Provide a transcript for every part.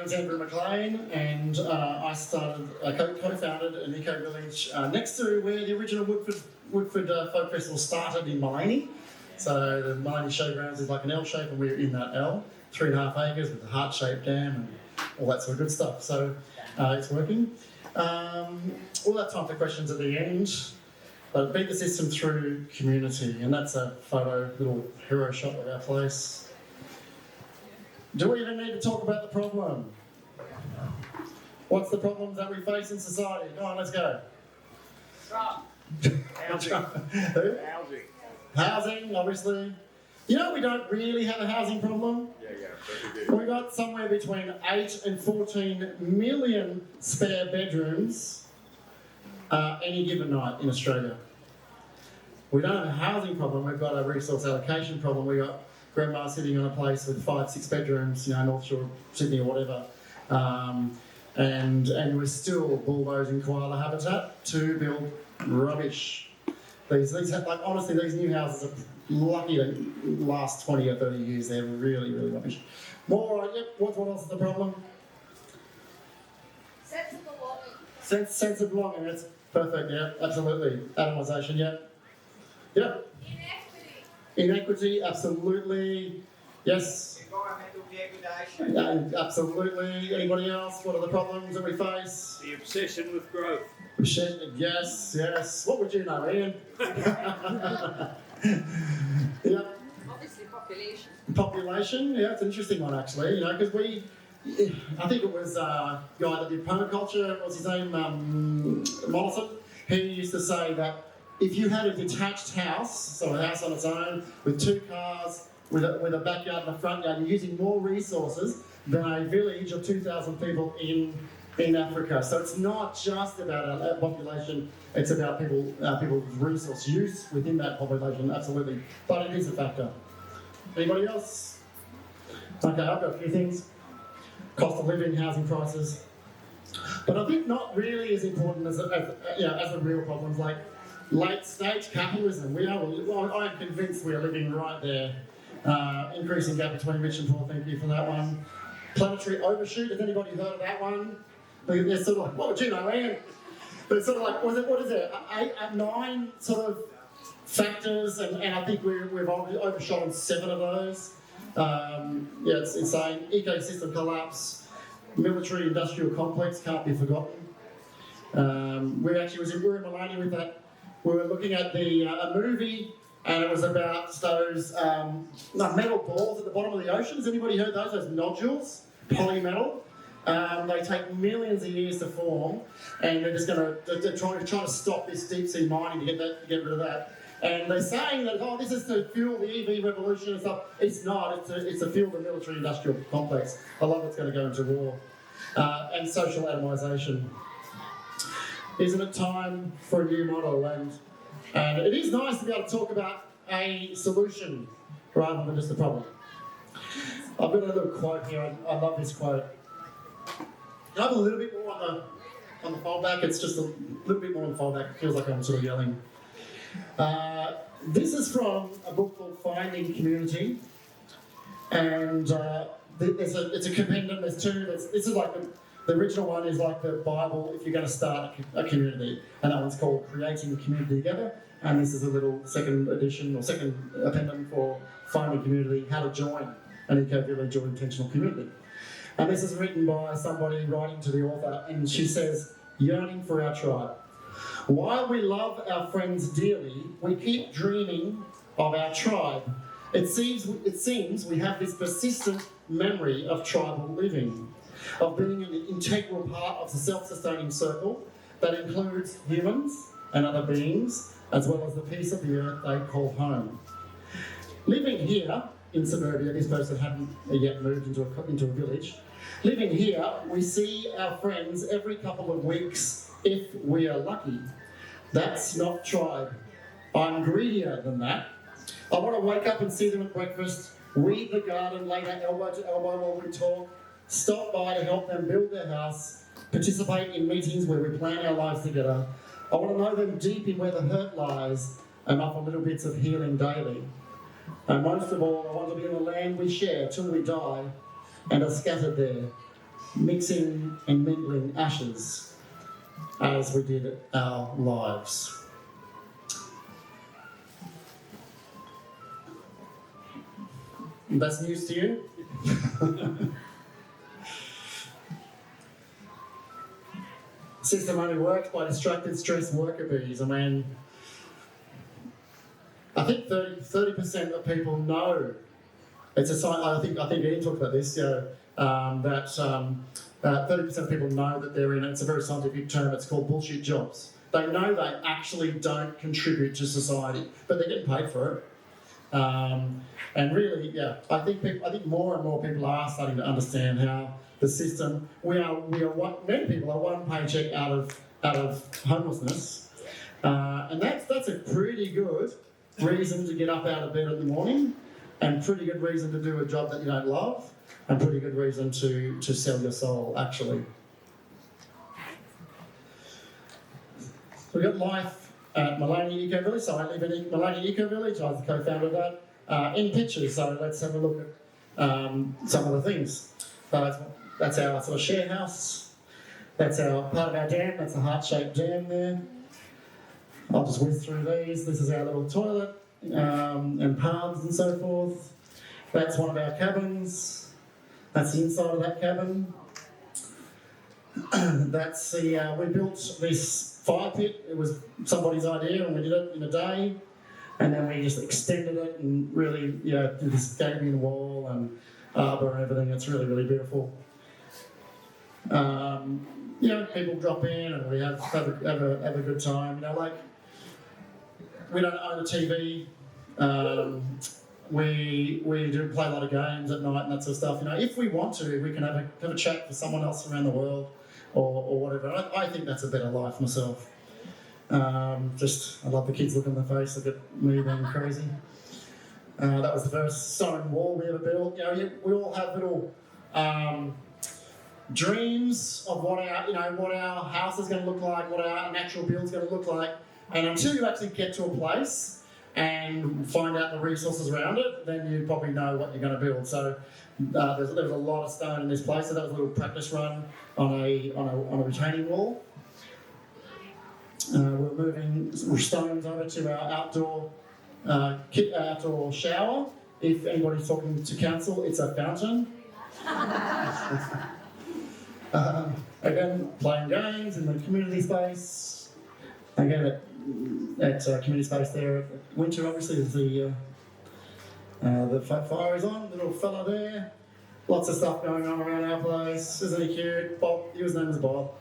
name's Andrew Maclean, and I co-founded an eco-village next to where the original Woodford Folk Festival started in Maclean. So the Maclean Showgrounds is like an L shape, and we're in that L, 3.5 acres with a heart-shaped dam and all that sort of good stuff. So it's working. We'll have time for questions at the end, but beat the system through community, and that's a little hero shot of our place. Do we even need to talk about the problem? What's the problems that we face in society? Go on, let's go. Housing. Who? Housing. Housing, obviously. You know we don't really have a housing problem? Yeah, but we do. We've got somewhere between 8 and 14 million spare bedrooms any given night in Australia. We don't have a housing problem, we've got a resource allocation problem. We've got grandma sitting on a place with 5-6 bedrooms, North Shore, Sydney or whatever. And we're still bulldozing koala habitat to build rubbish. Honestly, these new houses are lucky to last 20 or 30 years. They're really, really rubbish. More, what else is the problem? Sense of belonging. Sense of belonging, that's perfect, yeah, absolutely. Atomisation, yeah. Yep. Inequity, absolutely. Yes. Environmental degradation. Absolutely. Anybody else? What are the problems that we face? The obsession with growth. Yes. What would you know, Ian? Yeah. Obviously, population. Population, yeah, it's an interesting one actually, because I think it was a guy that did permaculture, what's his name, Mollison. He used to say that if you had a detached house, so a house on its own, with 2 cars, with a backyard and a front yard, you're using more resources than a village of 2,000 people in Africa. So it's not just about our population, it's about people's resource use within that population, absolutely. But it is a factor. Anybody else? Okay, I've got a few things. Cost of living, housing prices. But I think not really as important as the real problems like late-stage capitalism. I'm convinced we are living right there. Increasing gap between rich and poor, thank you for that one. Planetary overshoot, has anybody heard of that one? They're sort of like, what would you know, Ian? But it's sort of like, what is it, 9 sort of factors, and I think we've overshot on 7 of those. It's insane. Ecosystem collapse, military-industrial complex can't be forgotten. We were in Maloney with that. We were looking at a movie, and it was about those metal balls at the bottom of the ocean. Has anybody heard those? Those nodules, polymetal. They take millions of years to form, and they're just they're trying to stop this deep sea mining to get rid of that. And they're saying that this is to fuel the EV revolution and stuff. It's not. It's to fuel the military-industrial complex. A lot of it's going to go into war and social atomisation. Isn't it time for a new model? And it is nice to be able to talk about a solution rather than just a problem. I've got a little quote here. I love this quote. I have a little bit more on the foldback. It's just a little bit more on the foldback. It feels like I'm sort of yelling. This is from a book called Finding Community, and it's a compendium. There's 2. This is like the original one is like the Bible if you're going to start a community, and that one's called Creating Community Together. And this is a little second edition or second appendum for Finding Community: How to Join an Eco-Village or Intentional Community. And this is written by somebody writing to the author, and she says, "Yearning for our tribe. While we love our friends dearly, we keep dreaming of our tribe. It seems we have this persistent memory of tribal living, of being an integral part of the self-sustaining circle that includes humans and other beings, as well as the piece of the earth they call home. Living here in suburbia," this person hadn't yet moved into a village, "living here, we see our friends every couple of weeks if we are lucky. That's not tribe. I'm greedier than that. I want to wake up and see them at breakfast, weed the garden later elbow to elbow while we talk, stop by to help them build their house, participate in meetings where we plan our lives together. I want to know them deep in where the hurt lies and offer little bits of healing daily. And most of all, I want to be in the land we share till we die and are scattered there. mixing and mingling ashes as we did our lives. That's news to you? System only works by distracted, stressed worker bees. I mean, I think 30% of people know. It's a sign. I think Ian talked about this. That 30% of people know that they're in. It's a very scientific term. It's called bullshit jobs. They know they actually don't contribute to society, but they're getting paid for it. And really, yeah, I think more and more people are starting to understand how the system. Many people are one paycheck out of homelessness, and that's a pretty good reason to get up out of bed in the morning, and pretty good reason to do a job that you don't love, and pretty good reason to sell your soul, actually. So we've got life at Maclean Eco Village. So I live in Maclean Eco Village. I was the co-founder of that. In pictures, so let's have a look at some of the things. So that's our sort of share house. That's our part of our dam. That's a heart-shaped dam there. I'll just whiz through these. This is our little toilet and paths and so forth. That's one of our cabins. That's the inside of that cabin. That's the we built this fire pit. It was somebody's idea, and we did it in a day. And then we just extended it and really, did this gaping wall and arbour and everything. It's really, really beautiful. People drop in and we have a good time. We don't own a TV. We do play a lot of games at night and that sort of stuff. If we want to, we can have a chat with someone else around the world or whatever. I think that's a better life myself. I love the kids look in the face, look at me being crazy. That was the first stone wall we ever built. We all have little dreams of what our house is going to look like, what our natural build is going to look like, and until you actually get to a place and find out the resources around it, then you probably know what you're going to build. So there was a lot of stone in this place, so that was a little practice run on a retaining wall. We're moving stones over to our outdoor shower. If anybody's talking to council, it's a fountain. Again, playing games in the community space. Again, at community space there. Winter, obviously, is the fire is on. Little fella there. Lots of stuff going on around our place. Isn't he cute? Bob. His name is Bob.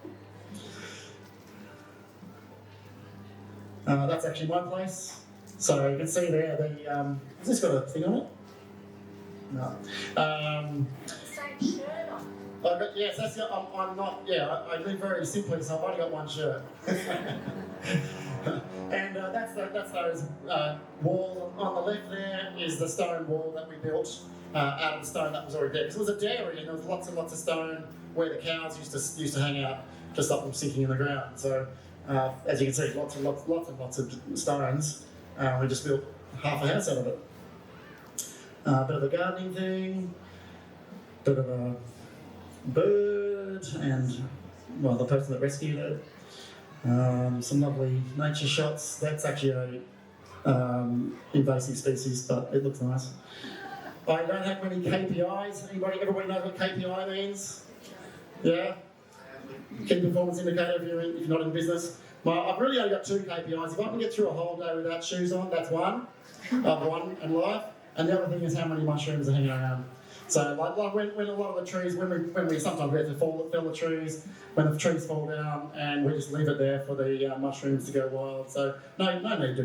That's actually my place. So you can see there, has this got a thing on it? No. Same shirt on. Yes, that's I'm not, I live very simply, so I've only got one shirt. And that's those walls. On the left there is the stone wall that we built out of the stone that was already there. Because it was a dairy and there was lots and lots of stone where the cows used to hang out to stop them sinking in the ground. So as you can see, lots of stones. We just built half a house out of it. Bit of a gardening thing, bit of a bird, and the person that rescued it. Some lovely nature shots. That's actually a invasive species, but it looks nice. I don't have many KPIs. Everybody knows what KPI means? Yeah? Key performance indicator if you're not in business. I've really only got 2 KPIs. If I can get through a whole day without shoes on, that's one. I've won in life. And the other thing is how many mushrooms are hanging around. So like when a lot of the trees, when we sometimes have to fell the trees, when the trees fall down, and we just leave it there for the mushrooms to go wild. So no need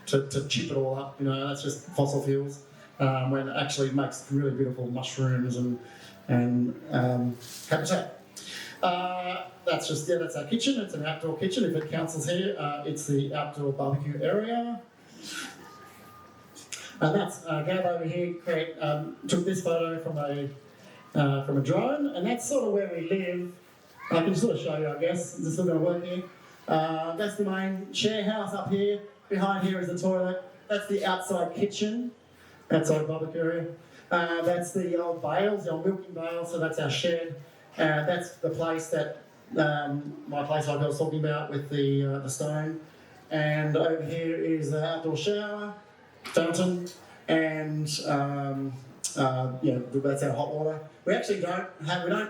to chip it all up. That's just fossil fuels. When it actually makes really beautiful mushrooms and habitat. That's our kitchen. It's an outdoor kitchen. If it council's here, it's the outdoor barbecue area. And that's Gav over here took this photo from a drone, and that's sort of where we live. I can sort of show you, I guess. Is it still going to work here? That's the main share house up here. Behind here is the toilet. That's the outside kitchen. Outside barbecue area. That's the old bales, the old milking bales. So that's our shed. That's the place that my place I was talking about with the stone. And over here is the outdoor shower, fountain, and that's our hot water. We actually don't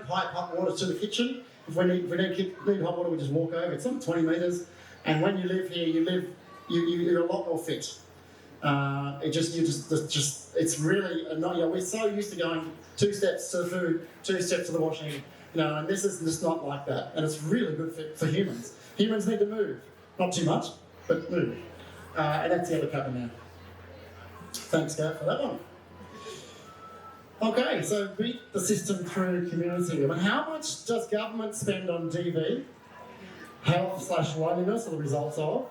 pipe hot water to the kitchen. If we need hot water, we just walk over. It's like 20 metres, and when you live here, you're a lot more fit. It's really not. We're so used to going 2 steps to the food, 2 steps to the washing, and this is just not like that. And it's really good for humans. Humans need to move, not too much, but move. And that's the other cupboard now. Thanks, Gav, for that one. Okay, so beat the system through community. I mean, how much does government spend on DV? Health/loneliness are the results of.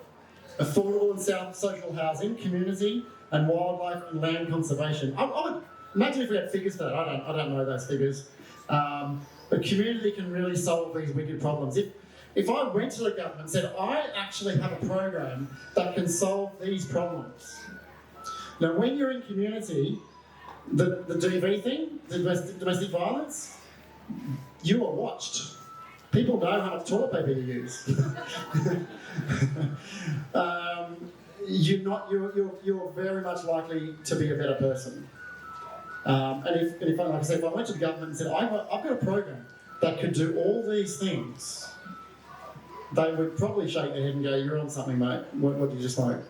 Affordable and social housing, community, and wildlife and land conservation. I would imagine if we had figures for that. I don't know those figures. But community can really solve these wicked problems. If I went to the government and said, I actually have a program that can solve these problems. Now, when you're in community, the DV thing, the domestic violence, you are watched. People know how much toilet paper you use. You're very much likely to be a better person. And if like I said, if I went to the government and said, I've got a program that could do all these things, they would probably shake their head and go, you're on something, mate. What did you just like?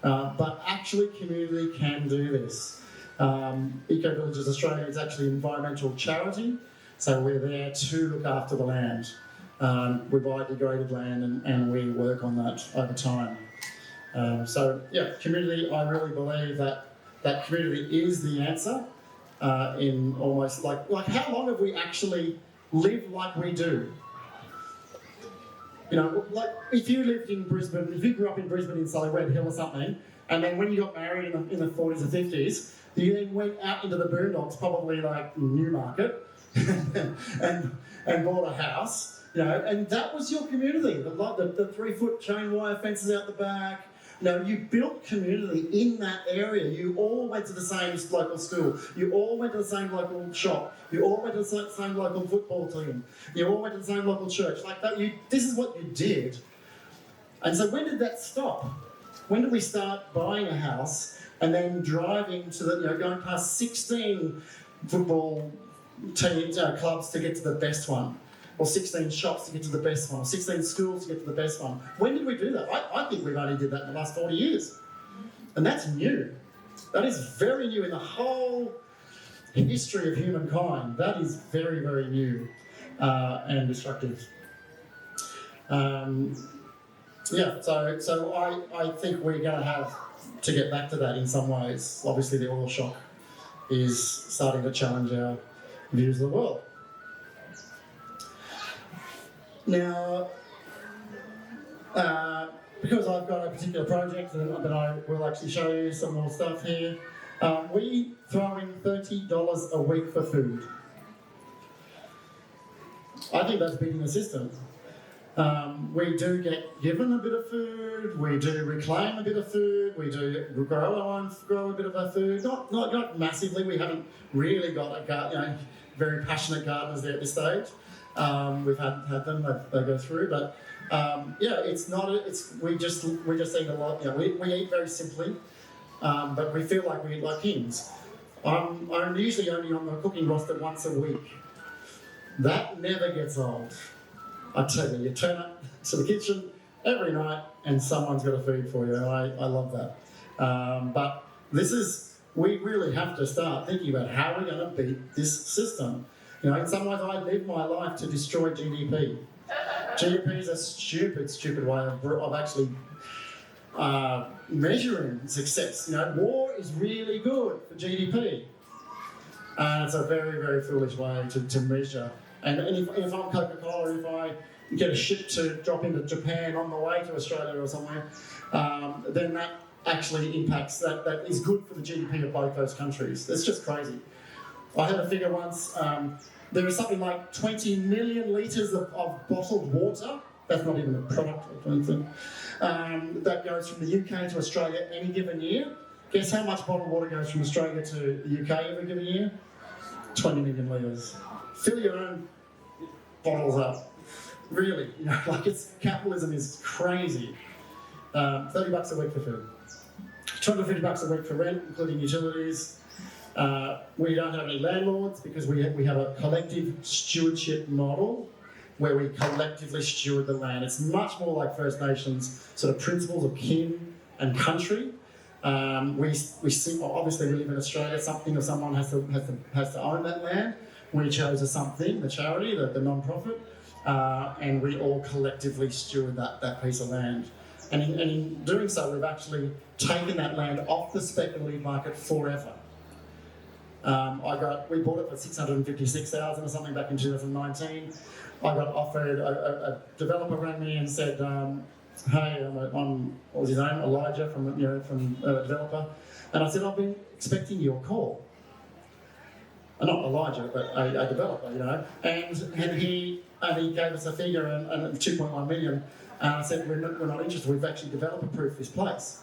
But actually, community can do this. Eco Villages Australia is actually an environmental charity, so we're there to look after the land. We buy degraded land and we work on that over time. Community, I really believe that community is the answer in almost like how long have we actually lived like we do? Like if you lived in Brisbane, if you grew up in Brisbane in say Red Hill or something, and then when you got married in the 40s and 50s, you then went out into the boondocks, probably like Newmarket, and bought a house, and that was your community. The 3-foot chain wire fences out the back. You built community in that area. You all went to the same local school. You all went to the same local shop. You all went to the same local football team. You all went to the same local church. Like that, this is what you did. And so when did that stop? When did we start buying a house and then driving to going past 16 football teams, clubs to get to the best one? Or 16 shops to get to the best one, or 16 schools to get to the best one. When did we do that? I think we've only did that in the last 40 years. And that's new. That is very new in the whole history of humankind. That is very, very new and destructive. So I think we're going to have to get back to that in some ways. Obviously, the oil shock is starting to challenge our views of the world. Now, because I've got a particular project that I will actually show you some more stuff here, we throw in $30 a week for food. I think that's beating the system. We do get given a bit of food, we do reclaim a bit of food, we do grow a bit of our food, not massively. We haven't really got very passionate gardeners there at this stage. We've had them; they go through, but it's not. We just eat a lot. We eat very simply, but we feel like we eat like kings. I'm usually only on the cooking roster once a week. That never gets old. I tell you turn up to the kitchen every night, and someone's got a food for you. I love that. But we really have to start thinking about how we're going to beat this system. In some ways, I live my life to destroy GDP. GDP is a stupid way of actually measuring success. War is really good for GDP. And it's a very, very foolish way to measure. And if I'm Coca-Cola, if I get a ship to drop into Japan on the way to Australia or somewhere, then that actually impacts, that is good for the GDP of both those countries. It's just crazy. I had a figure once, there is something like 20 million litres of bottled water, that's not even a product or anything, that goes from the UK to Australia any given year. Guess how much bottled water goes from Australia to the UK every given year? 20 million litres. Fill your own bottles up. Really, like capitalism is crazy. $30 a week for food, $250 a week for rent, including utilities. We don't have any landlords because we have a collective stewardship model where we collectively steward the land. It's much more like First Nations sort of principles of kin and country. We see, obviously we live in Australia. Something or someone has to own that land. We chose a something, the charity, the non-profit, and we all collectively steward that piece of land. And in doing so, we've actually taken that land off the speculative market forever. We bought it for $656,000 or something back in 2019. I got offered, a developer rang me and said, hey, I'm what was his name? Elijah from a developer. And I said, I've been expecting your call. Not Elijah, but a developer, And he gave us a figure and 2.1 million. And I said, we're not interested. We've actually developer-proofed this place.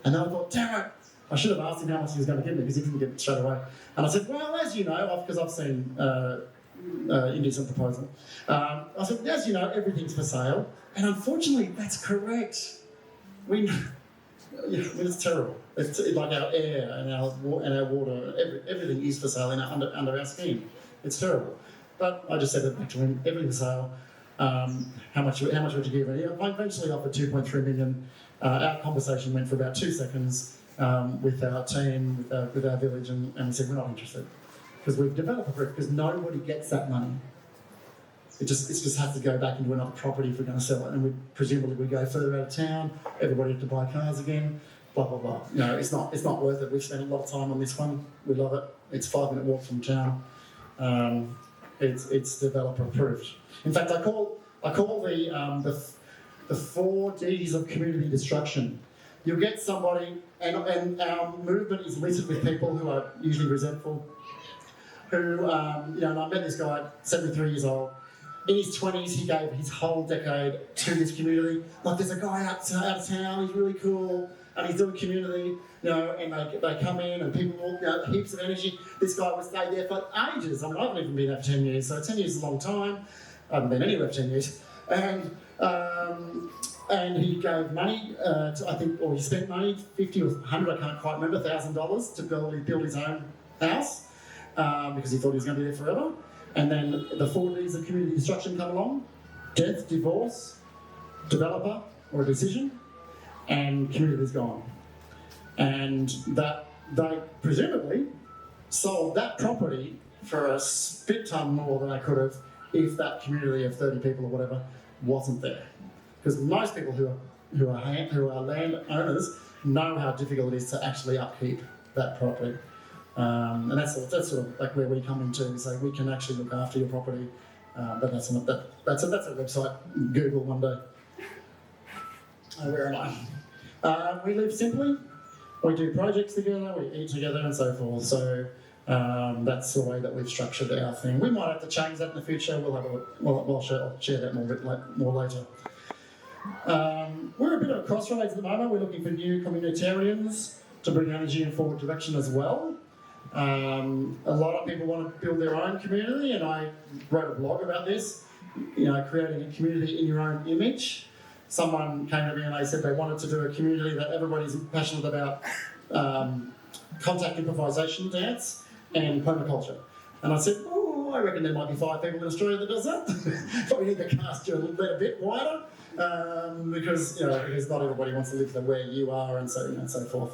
And then I thought, damn it, I should have asked him how much he was going to give me because he didn't give it straight away. And I said, well, as you know, because I've seen indecent proposal. I said, as you know, everything's for sale. And unfortunately, that's correct. It's terrible. It's like our air and our water, everything is for sale under our scheme. It's terrible. But I just said it back to him, everything's for sale. How much would you give? And I eventually offered 2.3 million. Our conversation went for about 2 seconds with our team, with our village, and we said we're not interested because we've developed a group because nobody gets that money. It just has to go back into another property if we're going to sell it, and presumably we go further out of town. Everybody has to buy cars again. Blah blah blah. It's not worth it. We've spent a lot of time on this one. We love it. It's 5-minute walk from town. It's developer approved. In fact, I call the 4 Ds of community destruction. You'll get somebody, and our movement is littered with people who are usually resentful. And I met this guy, 73 years old. In his 20s, he gave his whole decade to this community. Like, there's a guy out of town, he's really cool, and he's doing community, and they come in and people, heaps of energy. This guy would stay there for ages. I mean, I haven't even been there for 10 years, so 10 years is a long time. I haven't been anywhere for 10 years. And he gave money, he spent money, 50 or 100, I can't quite remember, $1,000 to build his own house because he thought he was going to be there forever. And then the 4 Ds of community destruction come along: death, divorce, developer or a decision, and community is gone. And that they presumably sold that property for a spit ton more than they could have if that community of 30 people or whatever wasn't there. Because most people who are land owners know how difficult it is to actually upkeep that property. And that's sort of like where we come into, so we can actually look after your property. But that's a website. Google one day. Where am I? We live simply. We do projects together. We eat together, and so forth. So that's the way that we've structured our thing. We might have to change that in the future. I'll share that more later. We're a bit of a crossroads at the moment. We're looking for new communitarians to bring energy in forward direction as well. A lot of people want to build their own community, and I wrote a blog about this, creating a community in your own image. Someone came to me and they said they wanted to do a community that everybody's passionate about contact improvisation dance and permaculture. And I said, I reckon there might be 5 people in Australia that does that. But we need to cast you a bit wider. Because not everybody wants to live where you are, and so forth.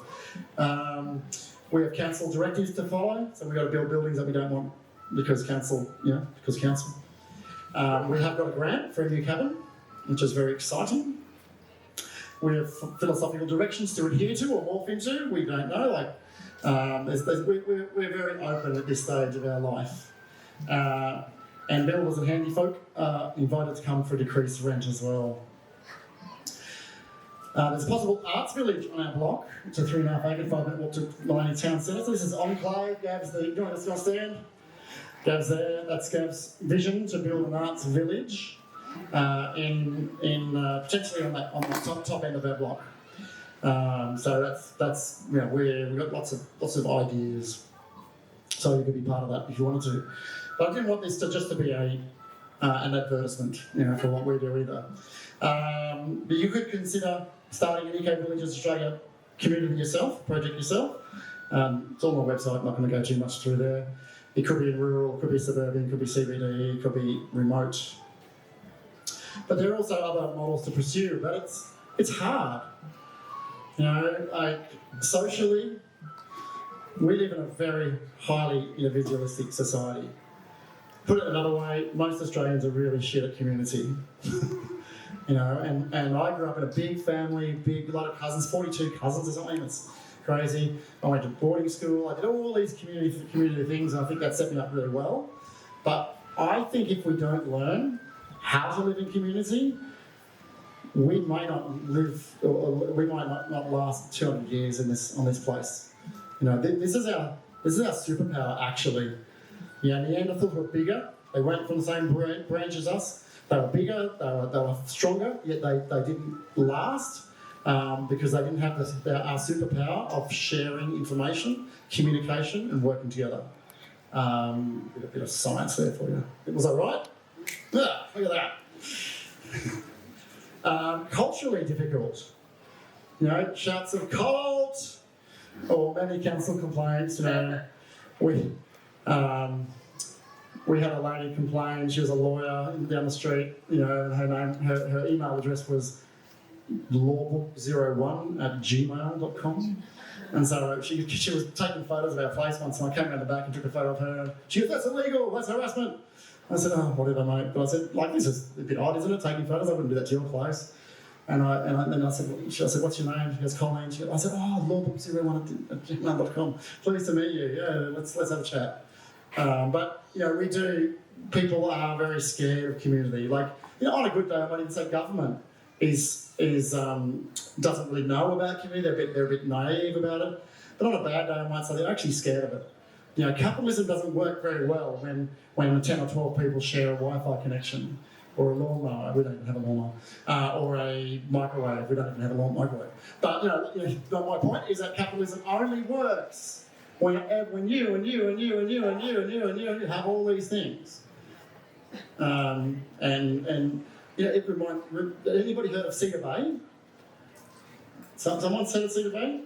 We have council directives to follow, so we've got to build buildings that we don't want because council. We have got a grant for a new cabin, which is very exciting. We have philosophical directions to adhere to or morph into. We don't know. We're very open at this stage of our life. And builders and handy folk are invited to come for decreased rent as well. There's a possible arts village on our block. It's a 3.5 acre, 5-minute walk to Maloney Town Centre. So this is Enclave. Gav's do you want to stand? Gav's there. That's Gav's vision to build an arts village potentially on the top end of our block. So that's we've got lots of ideas. So you could be part of that if you wanted to. But I didn't want this to just to be a an advertisement, for what we do either. But you could consider starting an Eco Villages Australia community yourself, project yourself. It's on my website, I'm not going to go too much through there. It could be in rural, could be suburban, could be CBD, could be remote. But there are also other models to pursue, but it's hard. Socially, we live in a very highly individualistic society. Put it another way, most Australians are really shit at community. And I grew up in a big family, a lot of cousins, 42 cousins or something. It's crazy. I went to boarding school. I did all these community things, and I think that set me up really well. But I think if we don't learn how to live in community, we may not live, or we might not last 200 years on this place. This is our superpower, actually. Neanderthals were bigger. They weren't from the same branch as us. They were bigger. They were stronger. Yet they didn't last because they didn't have our superpower of sharing information, communication, and working together. A bit of science there for you. Was that right? Yeah, look at that. Culturally difficult. Shouts of cult, or many council complaints. We had a lady complain. She was a lawyer down the street. Her email address was lawbook01@gmail.com. And so she was taking photos of our place once, and I came around the back and took a photo of her. She goes, "That's illegal. That's harassment." I said, "Oh, whatever, mate." But I said, "This is a bit odd, isn't it? Taking photos. I wouldn't do that to your place." And then I said, "What's your name?" She goes, "Colleen." I said, "Oh, lawbook01@gmail.com. Pleased to meet you. Yeah, let's have a chat." But people are very scared of community. On a good day, I might even say government doesn't really know about community. They're a bit naive about it. But on a bad day, I might say they're actually scared of it. Capitalism doesn't work very well when 10 or 12 people share a Wi-Fi connection, or a lawnmower. We don't even have a lawnmower, or a microwave. We don't even have a microwave. But my point is that capitalism only works when you have all these things. Anybody heard of Cedar Bay? Someone said of Cedar Bay?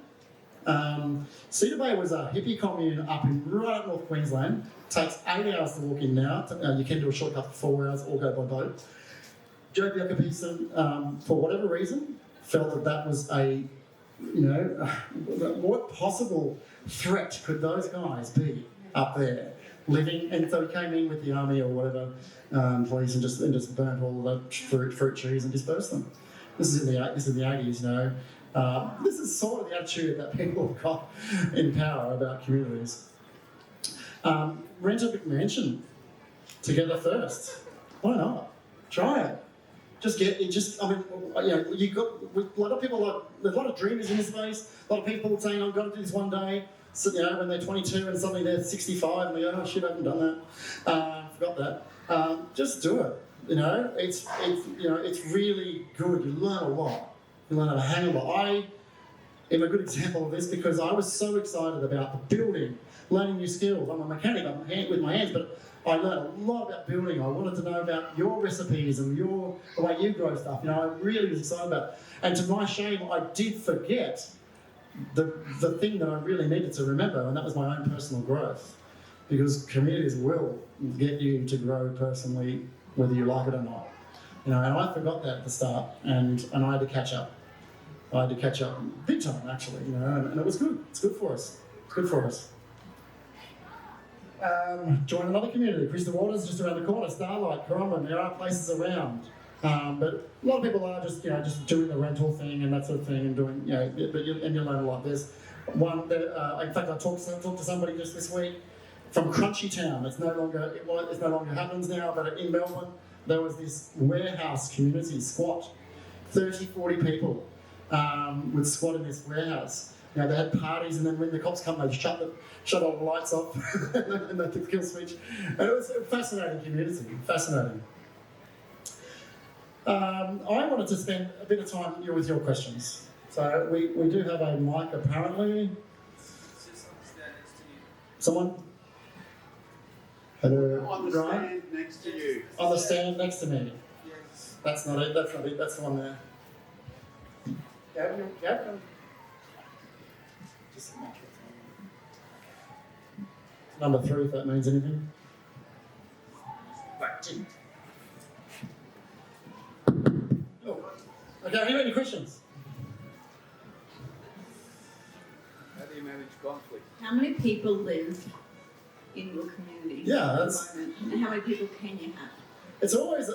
Cedar Bay was a hippie commune right up North Queensland. Takes 8 hours to walk in now. You can do a shortcut for 4 hours or go by boat. Joe Biakapisa, for whatever reason, felt that was what possible threat could those guys be up there living? And so he came in with the army or whatever, police, and just burnt all the fruit trees and dispersed them. This is in the 80s, This is sort of the attitude that people have got in power about communities. Rent a big mansion together first. Why not? Try it. There's a lot of people, there's a lot of dreamers in this space, a lot of people saying, "I'm going to do this one day," so, when they're 22 and suddenly they're 65 and they go, "Oh shit, I haven't done that, forgot that." Just do it, it's really good, you learn a lot, you learn how to hang a lot. I am a good example of this because I was so excited about the building, learning new skills. I'm a mechanic, I'm with my hands, but I learned a lot about building. I wanted to know about your recipes and the way you grow stuff. I really was excited about it. And to my shame, I did forget the thing that I really needed to remember, and that was my own personal growth. Because communities will get you to grow personally, whether you like it or not. And I forgot that at the start, and I had to catch up. I had to catch up big time, actually. And it was good. It's good for us. It's good for us. Join another community. Crystal Waters just around the corner. Starlight, Coromban. There are places around, but a lot of people are just doing the rental thing and that sort of thing, and doing and you learn a lot. There's one that in fact I talked to somebody just this week from Crunchy Town. It's no longer happens now, but in Melbourne there was this warehouse community squat. 30, 40 people would squat in this warehouse. They had parties, and then when the cops come, they'd shut all the lights off and they took the kill switch. And it was a fascinating community, fascinating. I wanted to spend a bit of time with your questions. So we do have a mic, apparently. Someone? Hello, On the Ryan? stand next to you. On the stand next to me. Yes. That's not it. That's not it. That's the one there. Gabriel. Just make sure it's on. Number 3, if that means anything. Back to. Oh. Okay, any questions? How do you manage conflict? How many people live in your community Yeah, at the that's moment? And how many people can you have? that's always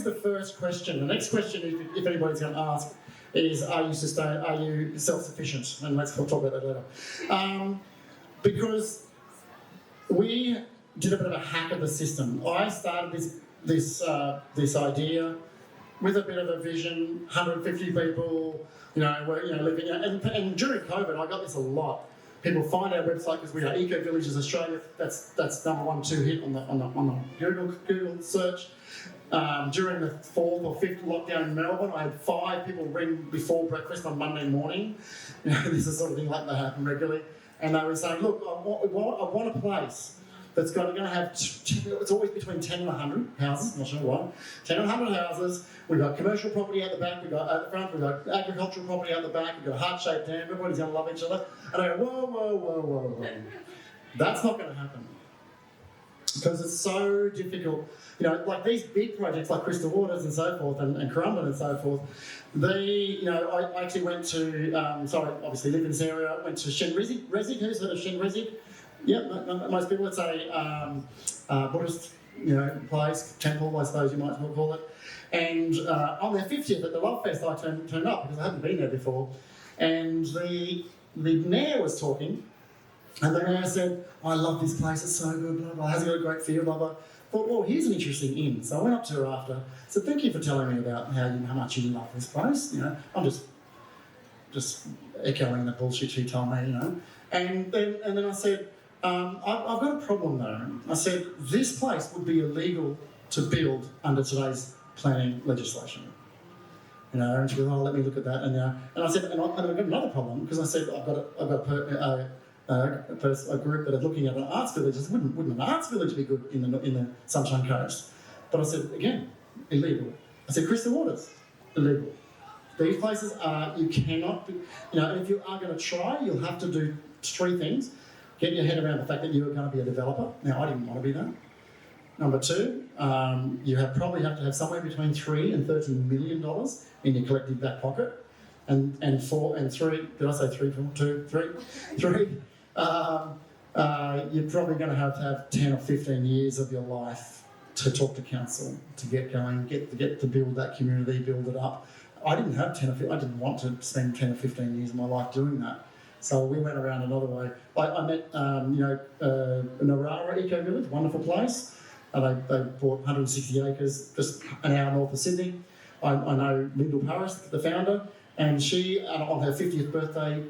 the first question. The next question, if anybody's going to ask, is are you self-sufficient? And we'll talk about that later. Because we did a bit of a hack of the system. I started this idea with a bit of a vision, 150 people, living. And during COVID, I got this a lot. People find our website because we are Eco Villages Australia. That's number 1, 2 hit on the Google search. During the 4th or 5th lockdown in Melbourne, I had 5 people ring before breakfast on Monday morning. This is sort of thing like that happen regularly, and they were saying, "Look, I want a place that's going to have. It's always between 10 and 100 houses. Not sure why. 10 and 100 houses. We've got commercial property at the back. We've got at the front. We've got agricultural property at the back. We've got a heart-shaped dam. Everybody's going to love each other." And I go, whoa. That's not going to happen because it's so difficult. Like these big projects like Crystal Waters and so forth, and Currumbin and so forth. I actually went to. Obviously live in this area. I went to Shenrezig. Who's heard of Shenrezig? Yep, most people would say Buddhist, place, temple, I suppose you might as well call it. And on their 50th at the Love Fest, I turned up because I hadn't been there before. And the mayor was talking, and the mayor said, "I love this place, it's so good, blah, blah, hasn't got a great feel, blah, blah." Thought, well, here's an interesting inn. So I went up to her after, said, "Thank you for telling me about how much you love this place." I'm just echoing the bullshit she told me, And then I said, I've got a problem though. I said, this place would be illegal to build under today's planning legislation. And she goes, "Oh, let me look at that." And I said, and I've got another problem because I said I've got a group that are looking at an arts village. I said, wouldn't an arts village be good in the Sunshine Coast? But I said, again, illegal. I said, Crystal Waters, illegal. These places you cannot be, if you are going to try, you'll have to do 3 things. Get your head around the fact that you are going to be a developer. Now, I didn't want to be that. Number 2, you probably have to have somewhere between $3 and $30 million in your collective back pocket. And 4 and 3, did I say 3, 4, 2, 3? You're probably going to have 10 or 15 years of your life to talk to council, to get going, get to build that community, build it up. I didn't have 10 or 15, I didn't want to spend 10 or 15 years of my life doing that. So we went around another way. I met, Narara Eco Village, wonderful place. They bought 160 acres just an hour north of Sydney. I know Lyndall Paris, the founder, and she, on her 50th birthday,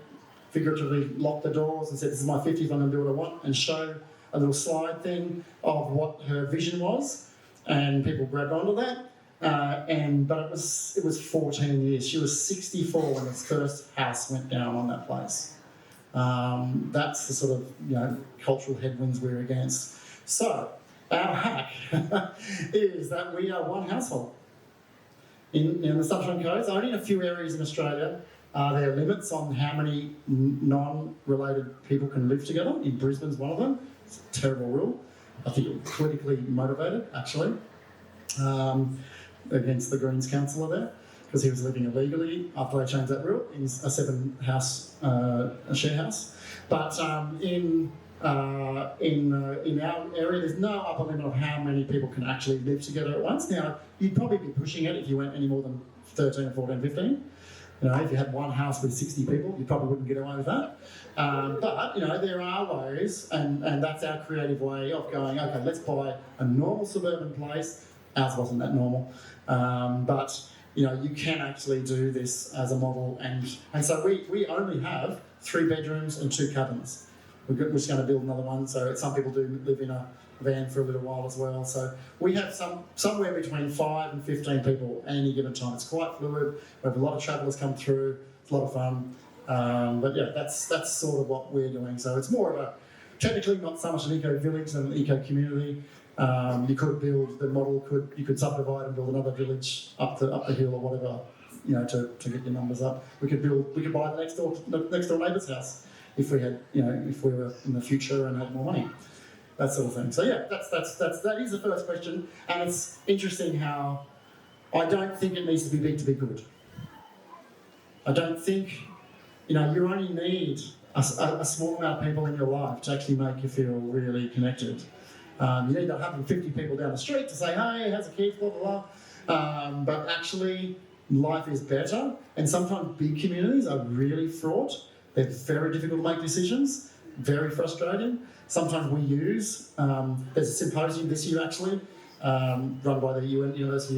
figuratively locked the doors and said, "This is my 50th, I'm going to do what I want," and show a little slide thing of what her vision was, and people grabbed onto that. But it was 14 years. She was 64 when this first house went down on that place. That's the sort of cultural headwinds we're against. So our hack is that we are one household. In the Sunshine Coast, only in a few areas in Australia are there limits on how many non-related people can live together. In Brisbane's one of them. It's a terrible rule. I think it was politically motivated, actually, against the Greens councillor there, because he was living illegally after they changed that rule in a 7-house share house. But in our area, there's no upper limit of how many people can actually live together at once. Now, you'd probably be pushing it if you went any more than 13 or 14, 15. If you had one house with 60 people, you probably wouldn't get away with that. But there are ways, and that's our creative way of going, okay, let's buy a normal suburban place. Ours wasn't that normal. But you can actually do this as a model. And so we only have 3 bedrooms and 2 cabins. We're just going to build another one. So some people do live in a van for a little while as well. So we have somewhere between 5 and 15 people at any given time. It's quite fluid. We have a lot of travellers come through. It's a lot of fun. But yeah, that's sort of what we're doing. So it's more of technically not so much an eco-village than an eco-community. You could build the model. You could subdivide and build another village up the hill or whatever, to get your numbers up. We could buy the next door neighbour's house if we had, if we were in the future and had more money, that sort of thing. So yeah, that is the first question, and it's interesting how I don't think it needs to be big to be good. I don't think, you only need a small amount of people in your life to actually make you feel really connected. You need 150 people down the street to say, hey, how's the kids, blah, blah, blah. But actually, life is better, and sometimes big communities are really fraught. They're very difficult to make decisions, very frustrating. Sometimes we use, there's a symposium this year actually, run by the University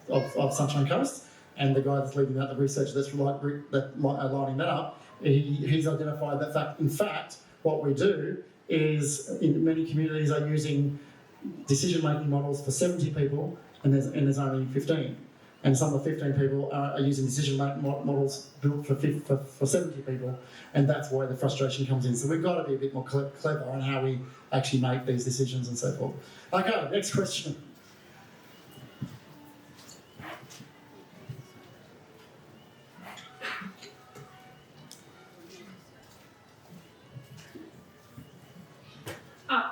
of Sunshine Coast, and the guy that's leading that, the researcher that's lining that up, he's identified that in fact, what we do is, in many communities are using decision-making models for 70 people, and there's only 15. And some of the 15 people are using decision-making models built for 70 people, and that's why the frustration comes in. So we've got to be a bit more clever on how we actually make these decisions and so forth. Okay, next question.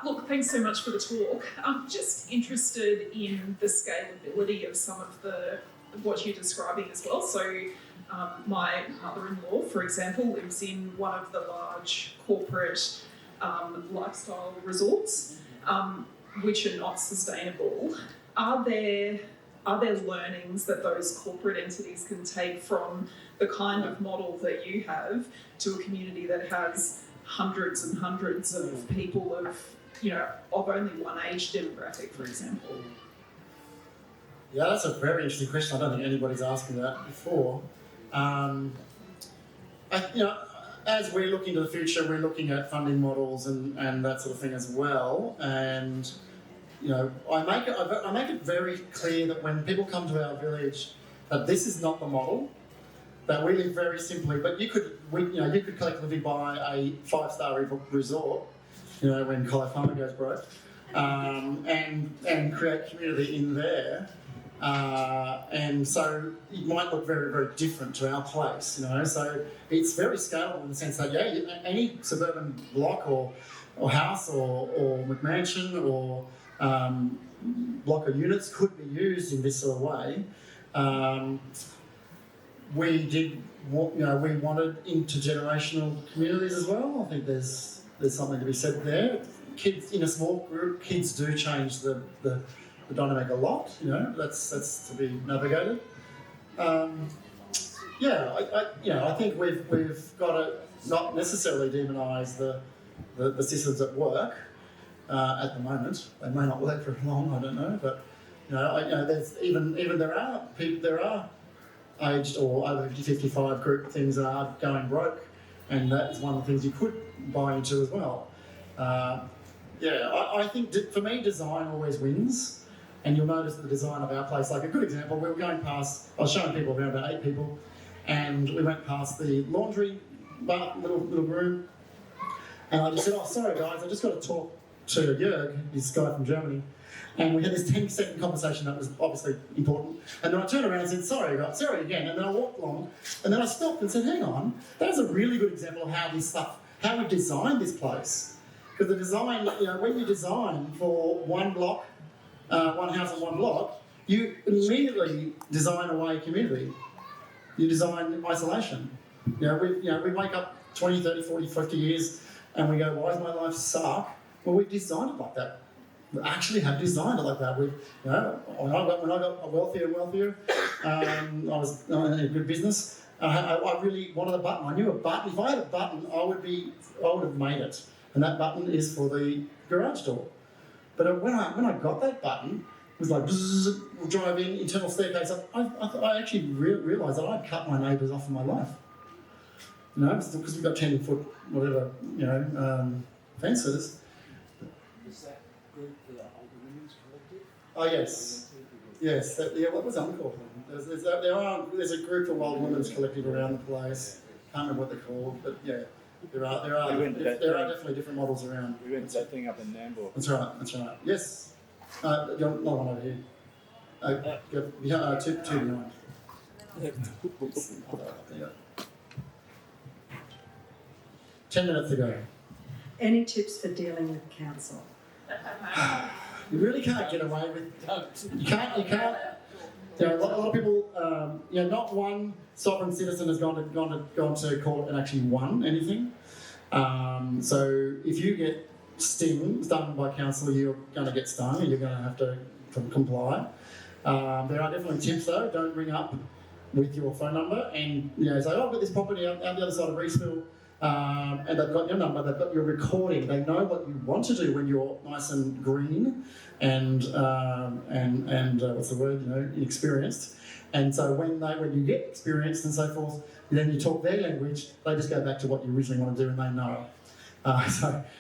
Look, thanks so much for the talk. I'm just interested in the scalability of some of what you're describing as well. So my mother-in-law, for example, lives in one of the large corporate lifestyle resorts, which are not sustainable. Are there learnings that those corporate entities can take from the kind of model that you have to a community that has hundreds and hundreds of people of only one age demographic, for example? Yeah, that's a very interesting question. I don't think anybody's asked me that before. As we look into the future, we're looking at funding models and that sort of thing as well. And I make it very clear that when people come to our village, that this is not the model. That we live very simply, but you could collectively buy a 5-star resort, when Collar Farmer goes broke, and create community in there. And so it might look very, very different to our place, So it's very scalable in the sense that, any suburban block or house or McMansion or block of units could be used in this sort of way. We wanted intergenerational communities as well. I think there's something to be said there. Kids in a small group, kids do change the dynamic a lot. That's to be navigated. I think we've got to not necessarily demonise the systems that work at the moment. They may not work for long. I don't know, but there's there are aged or over 55 group things that are going broke, and that is one of the things you could buy into as well. I think for me, design always wins, and you'll notice the design of our place. Like a good example, we were going past, I was showing people around, about 8 people, and we went past the laundry little room, and I just said, "Oh, sorry guys, I just got to talk to Jörg, this guy from Germany." And we had this 10-second conversation that was obviously important. And then I turned around and said, sorry again. And then I walked along, and then I stopped and said, hang on, that's a really good example of how we designed this place. Because the design, when you design for one block, one house on one block, you immediately design away community. You design isolation. We wake up 20, 30, 40, 50 years and we go, why does my life suck? Well, we've designed it like that. We actually have designed it like that. When I got wealthier and wealthier, I was in a good business. I really wanted a button. I knew a button. If I had a button, I would have made it. And that button is for the garage door. But when I got that button, it was like, bzzz, we'll drive in, internal staircase up. I actually realised that I'd cut my neighbours off in my life. Because we've got 10-foot, whatever, fences. Is that group the Older Women's Collective? Oh, yes. Yes. What was that called? There's a group of old women's collective around the place. Can't remember what they're called, but yeah. There are We went to that there are thing. definitely different models around. We went to that thing up in Nambour. That's right. That's right. Yes. You're not one over here. Two behind. There you go. 10 minutes to go. Any tips for dealing with council? You really can't get away with. You can't. You know, a lot of people. Not one sovereign citizen has gone to court and actually won anything. So if you get stung by council, you're going to get stung, and you're going to have to comply. There are definitely tips though. Don't ring up with your phone number and say, "Oh, I've got this property out the other side of Reeseville." And they've got your number, they've got your recording, they know what you want to do when you're nice and green and what's the word, experienced. And so when you get experienced and so forth, then you talk their language, they just go back to what you originally want to do and they know.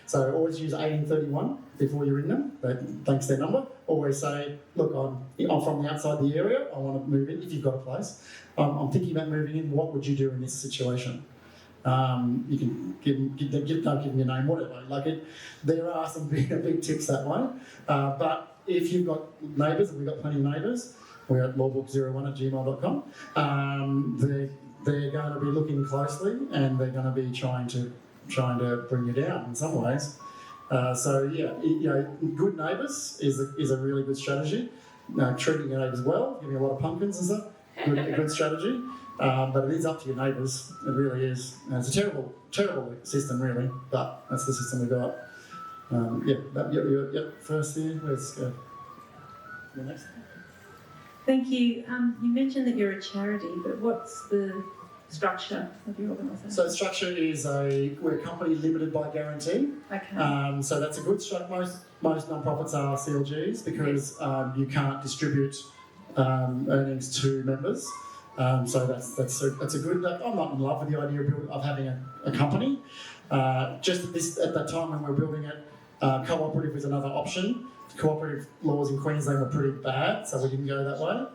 So always use 1831 before you ring them, thanks their number. Always say, look, I'm from the outside the area, I want to move in, if you've got a place. I'm thinking about moving in, what would you do in this situation? You can don't give them your name, whatever. There are some big tips that way. But if you've got neighbours, and we've got plenty of neighbours, we're at lawbook01@gmail.com. They're going to be looking closely, and they're going to be trying to bring you down in some ways. Good neighbours is a really good strategy. Treating your neighbours well, giving a lot of pumpkins and stuff, a good strategy. But it is up to your neighbours. It really is. And it's a terrible system, really. But that's the system we've got. First here. Let's go. You're next. Thank you. You mentioned that you're a charity, but what's the structure of your organisation? So structure is we're a company limited by guarantee. Okay. So that's a good structure. Most non-profits are CLGs because you can't distribute earnings to members. So that's a good. I'm not in love with the idea of having a company. Just at that time when we were building it, cooperative was another option. Cooperative laws in Queensland were pretty bad, so we didn't go that way.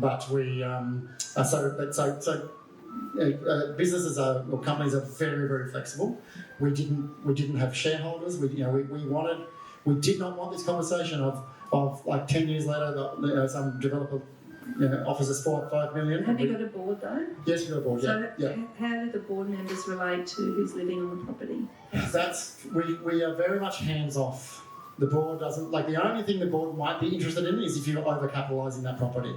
But we businesses or companies are very, very flexible. We didn't have shareholders. We did not want this conversation of like 10 years later some developer offers us $5 million. Have you got a board though? Yes, we've got a board. So yeah. how do the board members relate to who's living on the property? We are very much hands off. The board doesn't the only thing the board might be interested in is if you're overcapitalising that property.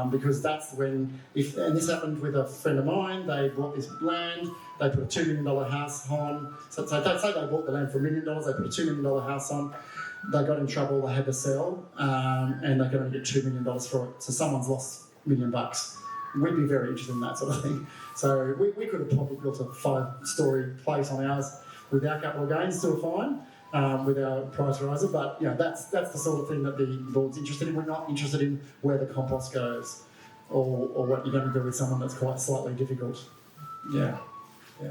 Because that's when, and this happened with a friend of mine, they bought this land, they put a $2 million house on, so say they bought the land for $1 million, they put a $2 million house on, they got in trouble, they had to sell, and they could only get $2 million for it, so someone's lost $1 million. We'd be very interested in that sort of thing. So we could have probably built a 5-storey place on ours with our capital gains, still fine. With our price riser, but that's the sort of thing that the board's interested in. We're not interested in where the compost goes, or what you're going to do with someone that's quite slightly difficult. Yeah.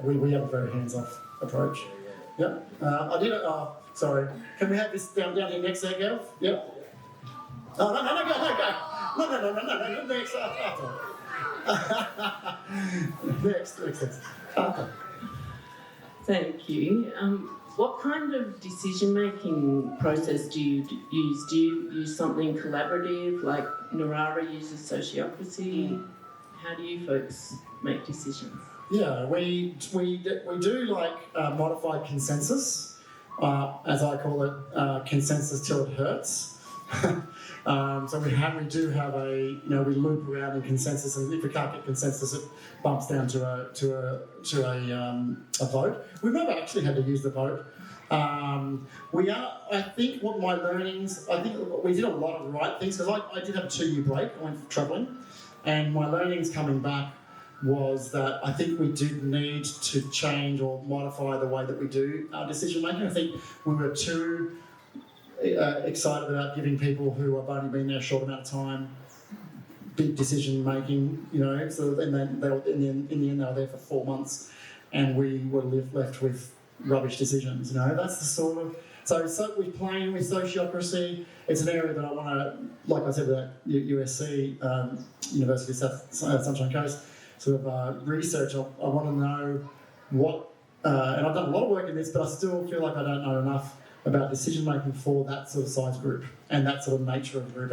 We have a very hands-off approach. Yeah. I did it. Oh, sorry. Can we have this down here next there, Gav? Yep. Oh no, next. Next. Okay. Thank you. What kind of decision-making process do you use? Do you use something collaborative, like Narara uses sociocracy? How do you folks make decisions? Yeah, we do modified consensus, as I call it, consensus till it hurts. So we do have we loop around in consensus, and if we can't get consensus, it bumps down to a vote. We've never actually had to use the vote. I think what my learnings, I think we did a lot of the right things, because I did have a 2-year break, I went travelling, and my learnings coming back was that I think we do need to change or modify the way that we do our decision making. I think we were too excited about giving people who have only been there a short amount of time big decision making, So and then in the end they were there for 4 months, and we were left with rubbish decisions. That's the sort of so with playing with sociocracy. It's an area that I want to, like I said, with USC, University of Sunshine Coast, sort of research. I want to know and I've done a lot of work in this, but I still feel like I don't know enough about decision making for that sort of size group and that sort of nature of group.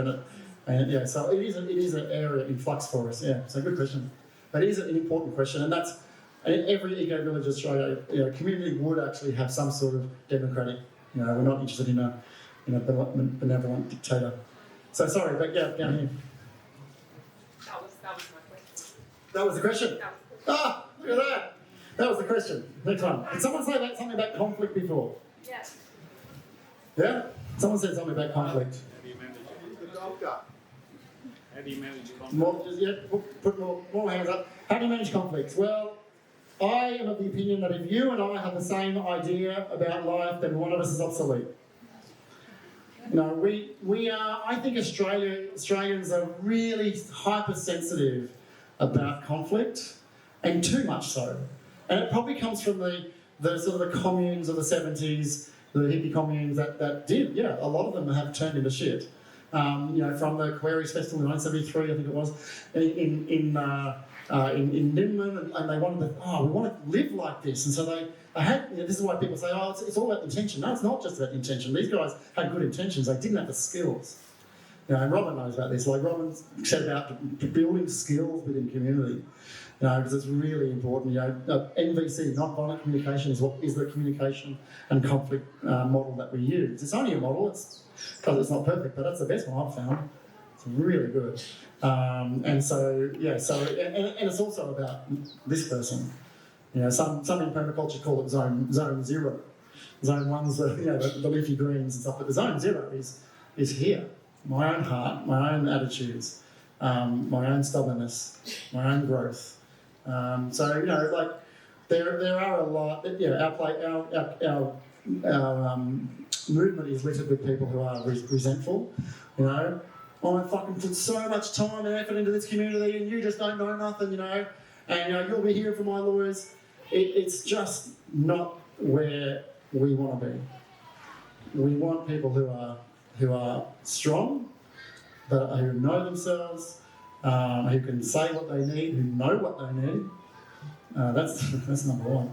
So it is an area in flux for us. Yeah, so good question. But it is an important question, and that's every eco village Australia, community would actually have some sort of democratic. We're not interested in a benevolent dictator. So sorry, but yeah, down here. That was my question. That was the question. That was the question. Look at that. That was the question. Next one. Did someone say something about conflict before? Yeah. Yeah? Someone said something about conflict. How do you manage it? The doctor. How do you manage conflict? Put more hands up. How do you manage conflicts? Well, I am of the opinion that if you and I have the same idea about life, then one of us is obsolete. We are, I think Australians are really hypersensitive about conflict, and too much so. And it probably comes from the sort of the communes of the 70s, the hippie communes that did, a lot of them have turned into shit. From the Queries Festival in 1973, I think it was, in Nimbin, and they wanted we want to live like this. And so they had, this is why people say, it's all about intention. No, it's not just about intention. These guys had good intentions, they didn't have the skills. And Robin knows about this. Like Robin said about building skills within community, because it's really important. NVC, non-violent communication, is the communication and conflict model that we use. It's only a model, because it's not perfect, but that's the best one I've found. It's really good. And it's also about this person. Some in permaculture call it zone 0. Zone 1's the leafy greens and stuff, but the zone 0 is here. My own heart, my own attitudes, my own stubbornness, my own growth. There are a lot. Our movement is littered with people who are resentful. I fucking put so much time and effort into this community, and you just don't know nothing. And you'll be hearing from my lawyers. It's just not where we want to be. We want people who are strong, but who know themselves, who can say what they need, who know what they need. That's number one,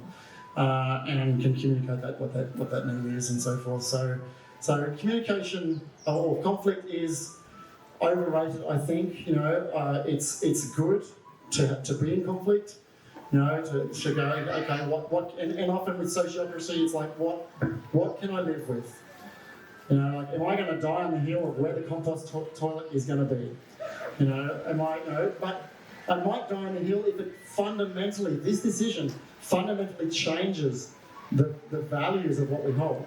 and can communicate what that need is and so forth. So communication or conflict is overrated. I think it's good to be in conflict. To go, okay, what and often with sociocracy, it's like what can I live with? Am I going to die on the hill of where the compost toilet is going to be? But I might die on the hill if it fundamentally, this decision fundamentally changes the values of what we hold.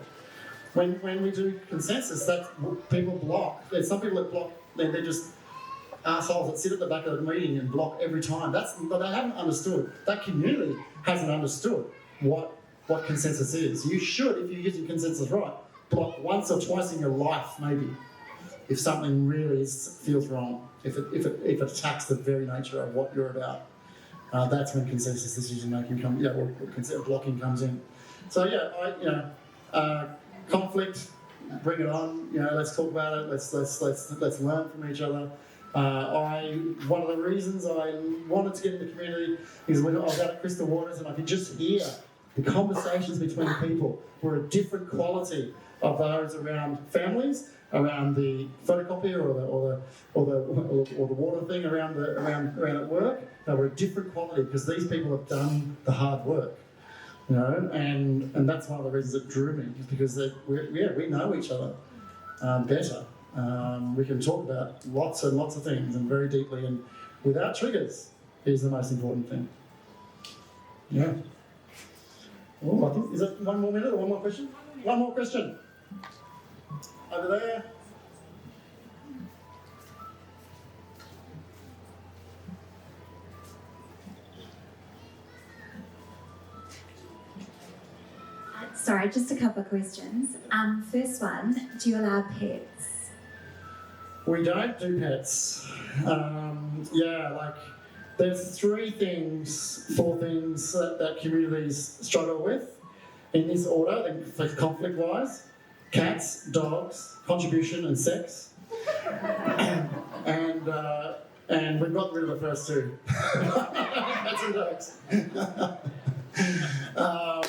When we do consensus, that people block. There's some people that block. They're just assholes that sit at the back of the meeting and block every time. But they haven't understood. That community hasn't understood what consensus is. You should, if you're using consensus right, block once or twice in your life, maybe, if something really feels wrong. If it attacks the very nature of what you're about, that's when consensus decision making comes. Blocking comes in. So conflict, bring it on. Let's talk about it. Let's learn from each other. One of the reasons I wanted to get into the community is when I was out at Crystal Waters and I could just hear the conversations between people were a different quality of those around families, around the photocopier or the water thing around at work. They were a different quality because these people have done the hard work, and that's one of the reasons it drew me, is because we know each other better. We can talk about lots and lots of things and very deeply and without triggers is the most important thing. Yeah. Oh, I think, is it one more minute or one more question? One more question. Over there. Sorry, just a couple of questions. First one, do you allow pets? We don't do pets. There's four things that communities struggle with in this order, conflict-wise: cats, dogs, contribution, and sex. and we've got rid of the first two. Cats and dogs.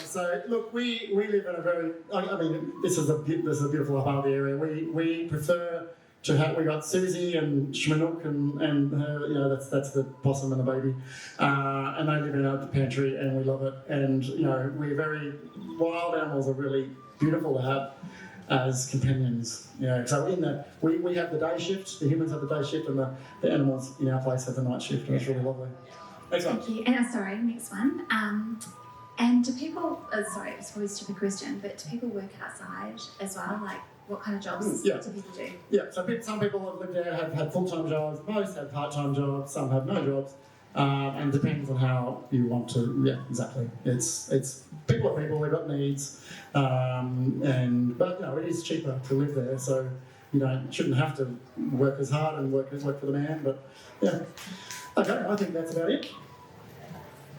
So look, we live in a very. I mean, this is a beautiful part of the area. We prefer to have. We got Susie and Schminook and her. You know, that's the possum and the baby, and they live in our pantry, and we love it. And you know, we're very wild animals are really beautiful to have as companions. You know, so we have the day shift. The humans have the day shift, and the animals in our place have the night shift, and it's really lovely. Next one. Thank you. And sorry, next one. And do people, sorry, it's probably a stupid question, but do people work outside as well? Like, what kind of jobs do people do? Yeah, so some people have lived there, have had full-time jobs, most have part-time jobs, some have no jobs, and it depends on how you want to, yeah, exactly. It's people are people, they've got needs, but you know, it is cheaper to live there, so you shouldn't have to work as hard and work for the man, but yeah. Okay, I think that's about it.